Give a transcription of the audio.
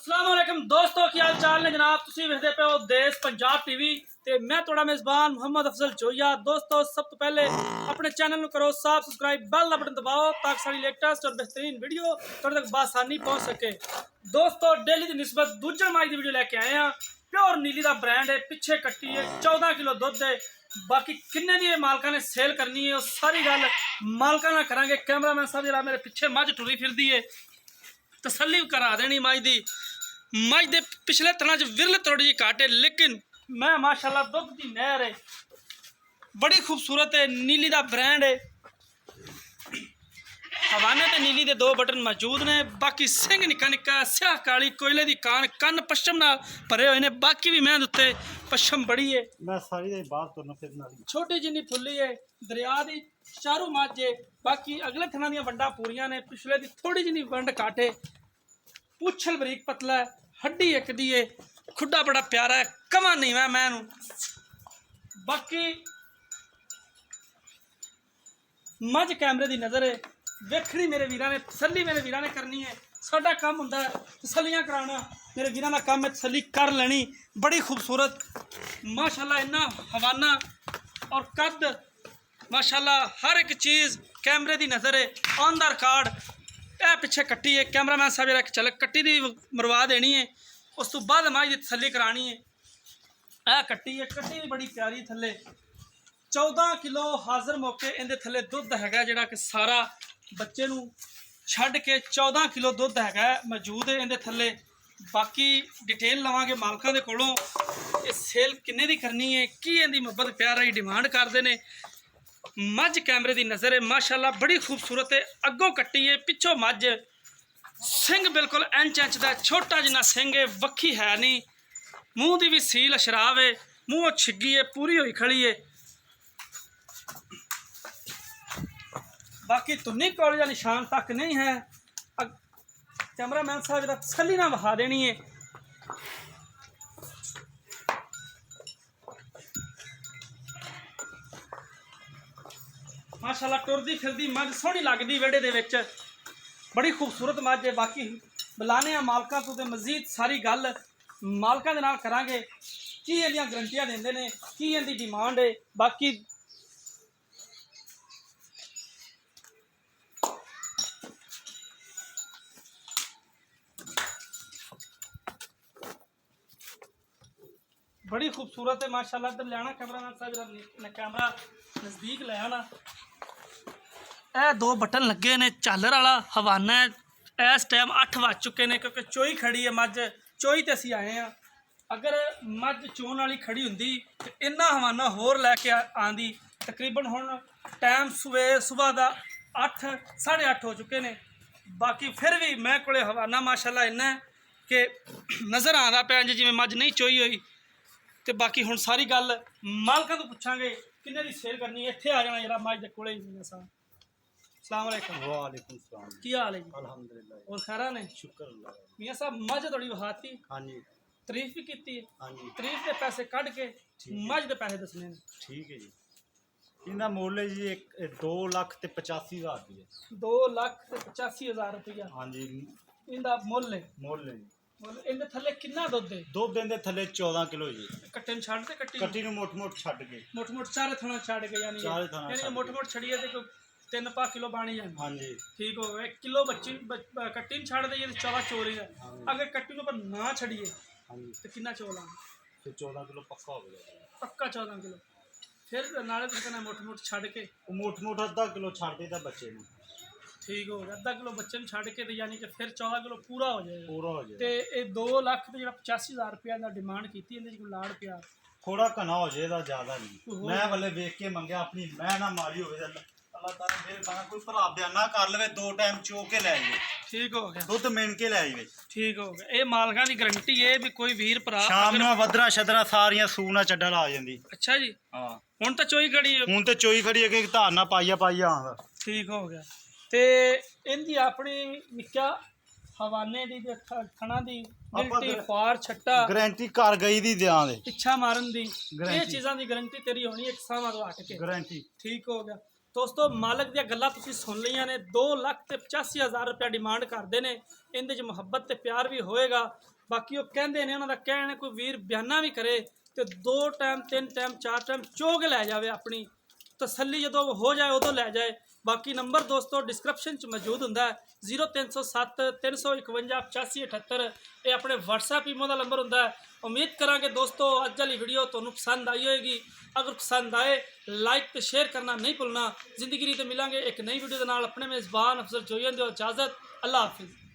अस्सलाम वालेकुम दोस्तों, की हाल चाल ने जनाब। तुसी वेखदे पे हो देश पंजाब टीवी ते मैं तुहाडा मेज़बान मोहम्मद अफजल जोइया। दोस्तों सब तो पहले अपने चैनल को करो सब्सक्राइब, बेल का बटन दबाओ ताकि सारी लेटेस्ट और बेहतरीन वीडियो तुहाडे तक बासानी पहुंच सके। दोस्तों डेली की निस्बत दूजे माई की वीडियो लेके आए हैं। प्योर नीली का ब्रांड है, पिछे कट्टी है, 14 किलो दुध है। बाकी किन्ने दी मालका ने सेल करनी है सारी गल मालका ना करांगे। कैमरामैन साहब जरा मेरे पिछे मझ टुरी फिरदी है, तसल्ली करा देनी मझ दी। मझ दे पिछले तना च विरल थोड़ी जी घट है, लेकिन मैं माशाल्लाह दुध की नहर है, बड़ी खूबसूरत है। नीली का ब्रांड है, हवाने ते नीली दे 2 बटन मौजूद ने। बाकी सिंह निक्का निक्का स्याह काली कोयले दी कान, कन्न पश्चिम नाल भरे हुए ने। बाकी भी मैं उत्ते पश्चिम बड़ी है, मैं सारी दे बात करना फिर नाली छोटी जिन्नी फुल्ली है, दरिया दी चारू मझ है। बाकी अगले थना दी वंडा पूरियां ने, पिछले दी थोड़ी जिन्नी वंड घट है। पूछल बरीक पतला है, हड्डी एक दी है, खुड्डा बड़ा प्यारा है, कमा नहीं मैं बाकी मझ कैमरे की नज़र है, वेखनी मेरे वीरां ने, तसल्ली मेरे वीरां ने करनी है। साडा काम हुंदा है तसल्लियां कराना, मेरे वीरां दा काम है तसल्ली कर लेनी। बड़ी खूबसूरत माशाल्लाह, इन्ना हवाना और कद माशाल्लाह, हर एक चीज़ कैमरे की नज़र है। ऑन द रिकॉर्ड ए पिछे कट्टी है, कैमरामैन साहब जरा चल कट्टी दी मरवा देनी है, उस तो बाद माई की तसल्ली करानी है। ए कट्टी है, कट्टी भी बड़ी प्यारी थले 14 किलो हाजिर मौके इहदे थले दुध हैगा, जिहड़ा कि सारा बच्चे नूं छड्ड के 14 किलो दुध हैगा मौजूद है इहदे थले। बाकी डिटेल लवांगे मालकां दे कोलों, ये सेल किन्ने दी करनी है, की इहदी मुहब्बत प्यार ही डिमांड करदे ने। मझ कैमरे की नज़र है माशाल्लाह, बड़ी खूबसूरत है। अगों कट्टी है, पिछों मझ, सिंह बिल्कुल इंच का, छोटा जिन्ना सिंह है, वक्खी है नहीं। मूँह की भी सील अशराव है, मूँह छिग्गी है, पूरी हुई खड़ी है। बाकी तुन्नी कौल का निशान तक नहीं है। कैमरामैन साहब जरा तसल्ली ना बहा देनी है। माशाल्लाह टुरदी फिरदी मझ सोहनी लगदी वेड़े दे विच, बड़ी खूबसूरत मझ है। बाकी बुलाने मालकां तो मजीद सारी गल मालकां दे नाल करांगे, की इहदियां गरंटियां देंदे ने, की इहदी डिमांड है। बाकी बड़ी खूबसूरत है माशाल्लाह। इधर ले आना कैमरामैन साहब, जरा कैमरा नज़दीक ले आना। ए 2 बटन लगे ने, झालर वाला हवाना है। इस टाइम 8 बज चुके हैं, क्योंकि चोई खड़ी है मझ, चोई ते असीं आए हैं। अगर मझ चोन वाली खड़ी हुंदी तो इन्ना हवाना होर लैके आंदी। तकरीबन हुण टाइम सुबह का 8 साढ़े 8 हो चुके हैं। बाकी फिर भी मैं कोले हवाना माशाल्लाह इन्ना है कि नज़र आंदा पिया जिवें मझ नहीं चोई हुई। तो बाकी हुण सारी गल मालकां तो पुछांगे किन्ने दी सेल करनी है। इत्थे आ जाना जरा मझ दे कोले। अस्सलाम वालेकुम। वालेकुम सलाम। की हाल है जी? अल्हम्दुलिल्लाह और खैरा ने? शुक्र अल्लाह। मियाँ साहब मझ थोड़ी वहाती, हाँ जी, तारीफ भी की, हाँ जी, तारीफ के पैसे कढ़ के मझ के पैसे दसने ने। ठीक है जी। इनका मुल है जी 2,85,000 रुपये। 2,85,000 रुपया हाँ जी, इनका मुल है। मुल है जी। मुल इनके थले कितना दुध है? दुध देंदे थले 14 किलो जी। कट्टे न छड़ ते कट्टी कट्टी नूं मुठ छड्ड के, मुठ चारे थना छड़ के, यानी चारे थना यानी छड्ड मुठ छड़िए तो 3 पा किलो बाणी जाए। हाँ जी, ठीक हो गया। 1 किलो बच्ची कट्टी न छड़ दे 14 चोरी है। हाँ जी, अगर कट्टी को पर ना छड़िए हाँ जी, तो कितना चोल आए? फिर 14 किलो पक्का हो गया। पक्का 14 किलो। फिर नाले तो कहना मुठ छड़ के मुठ अद्धा किलो छड्ड देता बच्चे नूं। ठीक हो गया। अद्धा किलो बच्चे छड़ के तो यानी कि फिर 14 किलो पूरा हो जाएगा। पूरा हो तो जाए ये 2,85,000 रुपया का डिमांड की, कोई लाड़ प्यार थोड़ा घना हो जाएगा, ज़्यादा नहीं। हो मैं वाले वेख के मंगया, अपनी मैं ना मारी हो अल्लाह ताला मेरे बाना कोई भरा बयाना कर लवे, 2 टाइम चो के लै जाए, ठीक हो गया। दुध मिन के लै जाए। ठीक हो गया। ये मालकां की गारंटी है भी कोई वीर भरा शाम ਨੂੰ ਵਦਰਾ ਸ਼ਦਰਾ ਸਾਰੀਆਂ ਸੂਣਾ ਚੱਡਲ ਆ ਜਾਂਦੀ। अच्छा जी, ਹਾਂ हुण तो चोई खड़ी है। ਹੁਣ ਤੇ ਚੋਈ ਖੜੀ ਹੈ ਕਿ ਧਾਰਨਾ ਪਾਈਆ ਆਂਦਾ। ठीक हो गया। तो इनकी अपनी निक्का हवाने की थना की गिल्टी फार छट्टा गारंटी कर गई दी दियां दे पिछा मारन की, ये गारंटी चीज़ों की गारंटी तेरी होनी एक सावा तो हट के। गारंटी ठीक हो गया। दोस्तों मालक दी गल्लां तुसीं सुन लियां ने। 2,85,000 रुपया डिमांड करते हैं। इहदे च मुहब्बत ते प्यार भी होएगा। ਬਾਕੀ ਉਹ ਕਹਿੰਦੇ ਨੇ, ਉਹਨਾਂ ਦਾ ਕਹਿਣਾ ਕੋਈ ਵੀਰ ਬਿਆਨਾ ਵੀ ਕਰੇ ਤੇ 2 ਟਾਈਮ 3 ਟਾਈਮ 4 ਟਾਈਮ ਚੋ ਕੇ ਲੈ ਜਾਵੇ, ਆਪਣੀ ਤਸੱਲੀ ਜਦੋਂ ਹੋ ਜਾਏ ਉਦੋਂ ਲੈ ਜਾਏ। ਬਾਕੀ ਨੰਬਰ ਦੋਸਤੋ ਡਿਸਕ੍ਰਿਪਸ਼ਨ 'ਚ ਮੌਜੂਦ ਹੁੰਦਾ 0307 351 8578। ਇਹ ਆਪਣੇ WhatsApp ਈਮੋ ਦਾ ਨੰਬਰ ਹੁੰਦਾ। ਉਮੀਦ ਕਰਾਂਗੇ ਦੋਸਤੋ ਅੱਜ ਵਾਲੀ ਵੀਡੀਓ ਤੁਹਾਨੂੰ ਪਸੰਦ ਆਈ ਹੋਏਗੀ। ਅਗਰ ਪਸੰਦ ਆਏ ਲਾਈਕ ਤੇ ਸ਼ੇਅਰ ਕਰਨਾ नहीं भूलना। ਜ਼ਿੰਦਗੀ ਤੇ ਮਿਲਾਂਗੇ ਇੱਕ ਨਈ ਵੀਡੀਓ ਦੇ ਨਾਲ। ਆਪਣੇ ਮੇਜ਼ਬਾਨ ਅਫਜ਼ਲ ਜੋਈਨ ਦਿਓ ਇਜਾਜ਼ਤ। ਅੱਲਾ ਹਾਫਿਜ਼।